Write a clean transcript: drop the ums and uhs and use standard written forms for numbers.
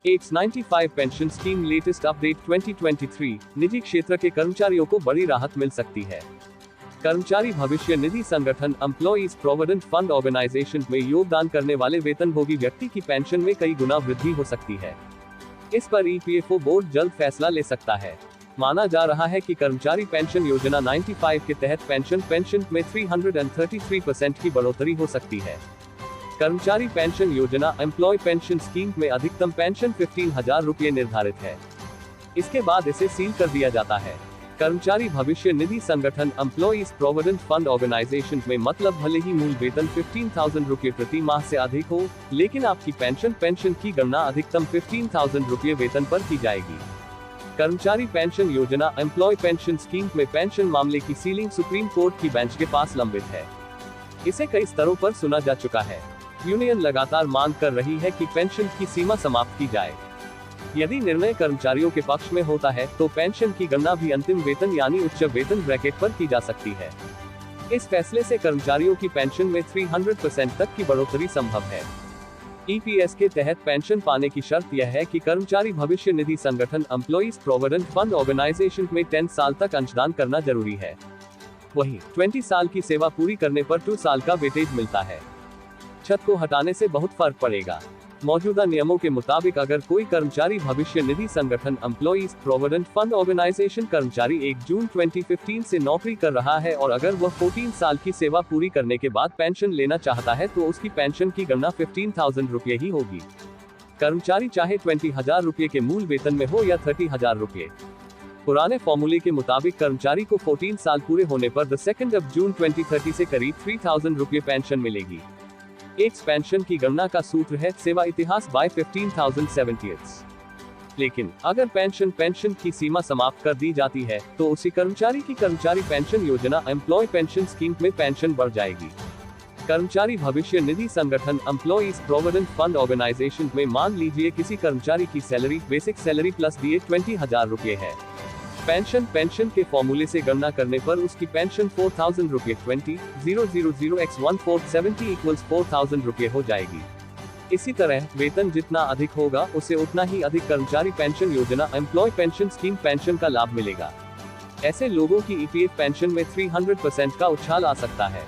X95 pension scheme latest update 2023, निजी क्षेत्र के कर्मचारियों को बड़ी राहत मिल सकती है। कर्मचारी भविष्य निधि संगठन एम्प्लॉइज प्रोविडेंट फंड ऑर्गेनाइजेशन में योगदान करने वाले वेतनभोगी व्यक्ति की पेंशन में कई गुना वृद्धि हो सकती है। इस पर ईपीएफओ बोर्ड जल्द फैसला ले सकता है। माना जा रहा है कि कर्मचारी पेंशन योजना 95 के तहत पेंशन में 333% की बढ़ोतरी हो सकती है। कर्मचारी पेंशन योजना एम्प्लॉय पेंशन स्कीम में अधिकतम पेंशन 15,000 रुपये निर्धारित है। इसके बाद इसे सील कर दिया जाता है। कर्मचारी भविष्य निधि संगठन एम्प्लॉइज प्रोविडेंट फंड ऑर्गेनाइजेशन में मतलब भले ही मूल वेतन 15,000 रुपये प्रति माह से अधिक हो, लेकिन आपकी पेंशन की गणना अधिकतम 15,000 रुपये वेतन पर की जाएगी। कर्मचारी पेंशन योजना एम्प्लॉय पेंशन स्कीम में पेंशन मामले की सीलिंग सुप्रीम कोर्ट की बेंच के पास लंबित है। इसे कई स्तरों पर सुना जा चुका है। यूनियन लगातार मांग कर रही है कि पेंशन की सीमा समाप्त की जाए। यदि निर्णय कर्मचारियों के पक्ष में होता है तो पेंशन की गणना भी अंतिम वेतन यानी उच्च वेतन ब्रैकेट पर की जा सकती है। इस फैसले से कर्मचारियों की पेंशन में 300% तक की बढ़ोतरी संभव है। ईपीएस के तहत पेंशन पाने की शर्त यह है कि कर्मचारी भविष्य निधि संगठन एम्प्लॉइज प्रोविडेंट फंड ऑर्गेनाइजेशन में 10 साल तक अंशदान करना जरूरी है। वहीं 20 साल की सेवा पूरी करने पर 2 साल का वेटेज मिलता है। छत को हटाने से बहुत फर्क पड़ेगा। मौजूदा नियमों के मुताबिक अगर कोई कर्मचारी भविष्य निधि संगठन एम्प्लॉइज प्रोविडेंट फंड ऑर्गेनाइजेशन कर्मचारी 1 जून 2015 से नौकरी कर रहा है और अगर वह 14 साल की सेवा पूरी करने के बाद पेंशन लेना चाहता है तो उसकी पेंशन की गणना 15,000 रुपये ही होगी। कर्मचारी चाहे 20,000 रुपये के मूल वेतन में हो या 30,000 रुपये। पुराने फॉर्मूले के मुताबिक कर्मचारी को 14 साल पूरे होने पर 2 जून 2030 से करीब 3,000 रुपये पेंशन मिलेगी। एक पेंशन की गणना का सूत्र है सेवा इतिहास बाय 15,070। लेकिन अगर पेंशन की सीमा समाप्त कर दी जाती है तो उसी कर्मचारी की कर्मचारी पेंशन योजना एम्प्लॉय पेंशन स्कीम में पेंशन बढ़ जाएगी। कर्मचारी भविष्य निधि संगठन एम्प्लॉइज प्रोविडेंट फंड ऑर्गेनाइजेशन में मान लीजिए किसी कर्मचारी की सैलरी बेसिक सैलरी प्लस दिए 20,000 रुपये है। पेंशन के फॉर्मूले से गणना करने पर उसकी पेंशन 4,000 रुपये 20,000 x 1470 इक्वल्स 4,000 रुपये हो जाएगी। इसी तरह वेतन जितना अधिक होगा उसे उतना ही अधिक कर्मचारी पेंशन योजना एम्प्लॉय पेंशन स्कीम पेंशन का लाभ मिलेगा। ऐसे लोगों की ईपीएफ पेंशन में 300% का उछाल आ सकता है।